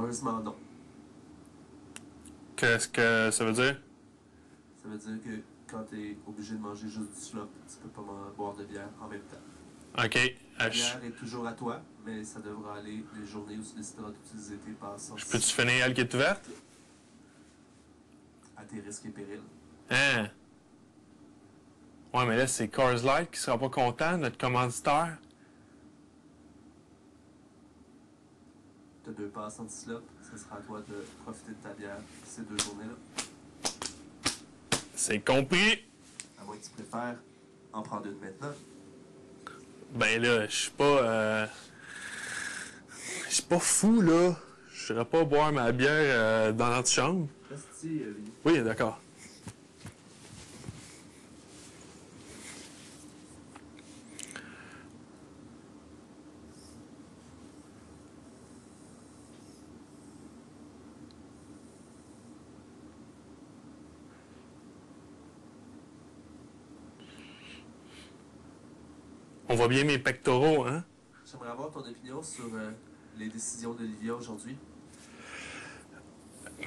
Malheureusement, non. Qu'est-ce que ça veut dire? Ça veut dire que quand tu es obligé de manger juste du slop, tu peux pas boire de bière en même temps. OK. La bière est toujours à toi, mais ça devra aller les journées où tu décideras d'utiliser tes passes. Je peux-tu finir elle qui est ouverte? À tes risques et périls. Hein? Ouais, mais là, c'est Coors Light qui sera pas content, notre commanditaire. Tu as 2 passes anti-slop, ce sera à toi de profiter de ta bière ces 2 journées-là. C'est compris. À moins que tu préfères en prendre une maintenant. Ben là, je suis pas... Je suis pas fou, là. Je n'irais pas boire ma bière dans l'antichambre. Reste ici, Vinny. Oui, d'accord. On voit bien mes pectoraux, hein? J'aimerais avoir ton opinion sur les décisions d'Olivia aujourd'hui.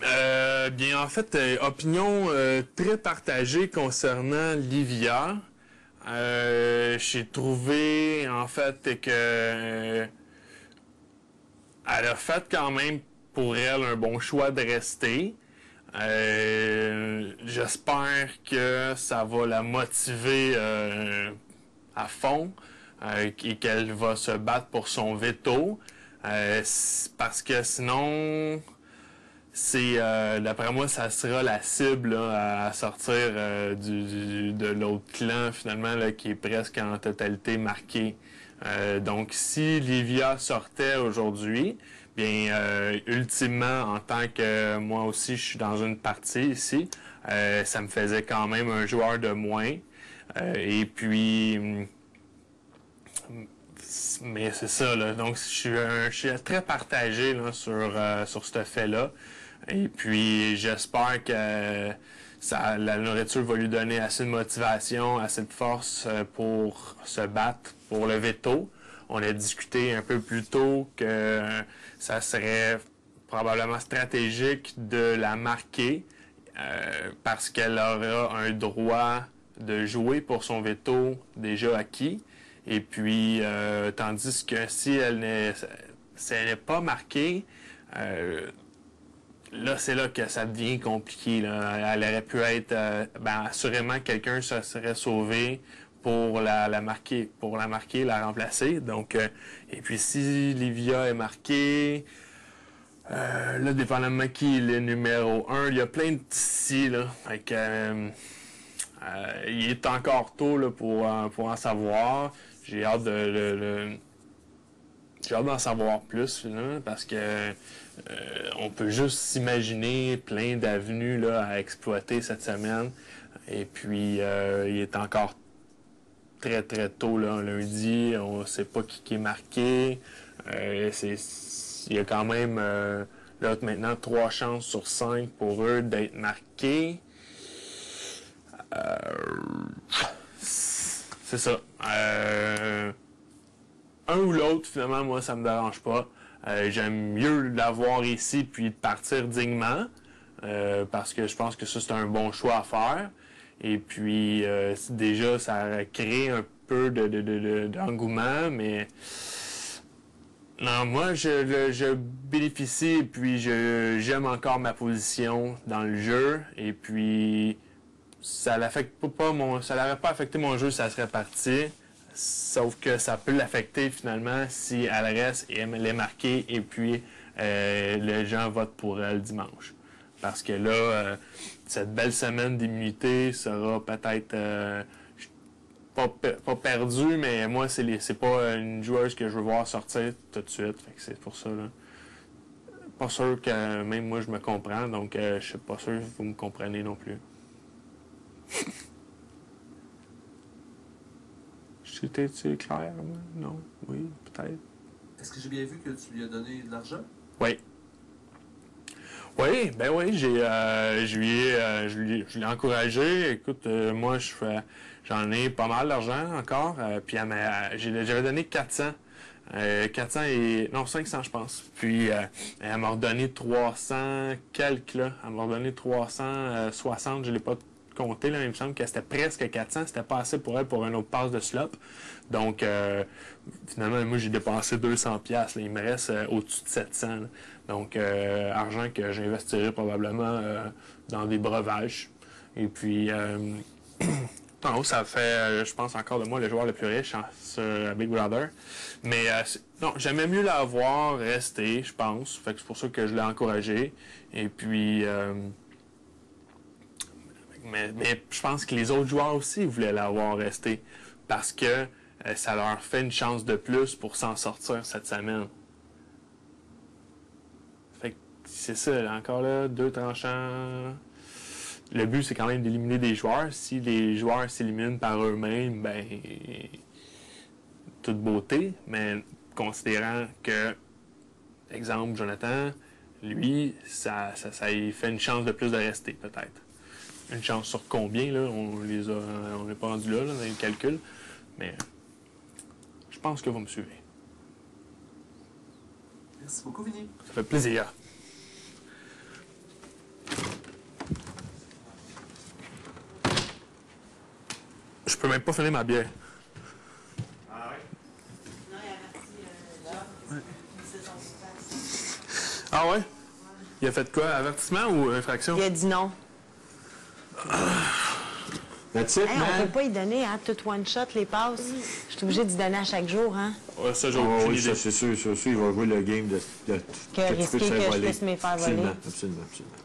Bien, en fait, opinion très partagée concernant Livia. J'ai trouvé, en fait, que elle a fait quand même pour elle un bon choix de rester. J'espère que ça va la motiver à fond et qu'elle va se battre pour son veto. Parce que sinon, c'est d'après moi, ça sera la cible là, à sortir de l'autre clan finalement là, qui est presque en totalité marqué. Donc si Livia sortait aujourd'hui, bien ultimement en tant que moi aussi je suis dans une partie ici, ça me faisait quand même un joueur de moins. Et puis mais c'est ça là, donc je suis très partagé là, sur ce fait-là. Et puis, j'espère que la nourriture va lui donner assez de motivation, assez de force pour se battre pour le veto. On a discuté un peu plus tôt que ça serait probablement stratégique de la marquer parce qu'elle aura un droit de jouer pour son veto déjà acquis. Et puis, tandis que si elle n'est pas marquée, là, c'est là que ça devient compliqué. Là. Elle aurait pu être... assurément, quelqu'un se serait sauvé pour la marquer, la remplacer. Donc, et puis, si Livia est marquée, là, dépendamment qui est le numéro 1, il y a plein de petits, là. Fait que, il est encore tôt là, pour en savoir. J'ai hâte j'ai hâte d'en savoir plus, là, parce que on peut juste s'imaginer plein d'avenues là, à exploiter cette semaine. Et puis, il est encore très, très tôt, là, un lundi. On ne sait pas qui est marqué. Il y a quand même, là, maintenant, 3 chances sur 5 pour eux d'être marqués. C'est ça. Un ou l'autre, finalement, moi, ça me dérange pas. J'aime mieux l'avoir ici puis de partir dignement parce que je pense que ça, c'est un bon choix à faire. Et puis, déjà, ça crée un peu d'engouement, mais non, moi, je bénéficie et puis j'aime encore ma position dans le jeu. Et puis, ça n'aurait pas affecté mon jeu si ça serait parti. Sauf que ça peut l'affecter finalement si elle reste et elle est marquée et puis les gens votent pour elle dimanche. Parce que là, cette belle semaine d'immunité sera peut-être pas perdue, mais moi, c'est pas une joueuse que je veux voir sortir tout de suite. Fait que c'est pour ça. Là. Pas sûr que même moi je me comprends, donc je suis pas sûr que vous me comprenez non plus. C'était-tu clair, moi? Non? Oui, peut-être. Est-ce que j'ai bien vu que tu lui as donné de l'argent? Oui. Oui, ben oui, je l'ai encouragé. Écoute, moi, j'en ai pas mal d'argent encore. Puis j'avais donné 400. 400 et... Non, 500, je pense. Puis, elle m'a redonné 300 quelques, là. Elle m'a redonné 360, je ne l'ai pas compté, là. Il me semble que c'était presque 400. C'était pas assez pour elle pour un autre pass de slop. Donc, finalement, moi, j'ai dépensé 200$. Là. Il me reste au-dessus de 700. Là. Donc, argent que j'investirai probablement dans des breuvages. Et puis... En haut, ça fait, je pense, encore de moi le joueur le plus riche sur Big Brother. Mais non, j'aimais mieux l'avoir resté, je pense. Fait que c'est pour ça que je l'ai encouragé. Et puis, mais je pense que les autres joueurs aussi voulaient l'avoir resté. Parce que ça leur fait une chance de plus pour s'en sortir cette semaine. Fait que c'est ça, là, encore là, 2 tranchants. Le but, c'est quand même d'éliminer des joueurs. Si les joueurs s'éliminent par eux-mêmes, ben, toute beauté. Mais considérant que, exemple, Jonathan, lui, ça lui fait une chance de plus de rester, peut-être. Une chance sur combien, là? On n'est pas rendu là, dans les calculs. Mais je pense que vous me suivez. Merci beaucoup, Vinny. Ça fait plaisir. Je peux même pas finir ma bière. Ah ouais? Non, il a averti Ah ouais? Il a fait quoi? Avertissement ou infraction? Il a dit non. That's it, Hey, on man. peut pas y donner, hein, tout one shot, les passes. Je suis obligée d'y donner à chaque jour, hein. Ouais, ça, j'ai Ah aucune oui, idée. ça, c'est sûr, il va jouer le game de Que tu peux risquer te faire que je voler. puisse me faire voler. Absolument, absolument, absolument.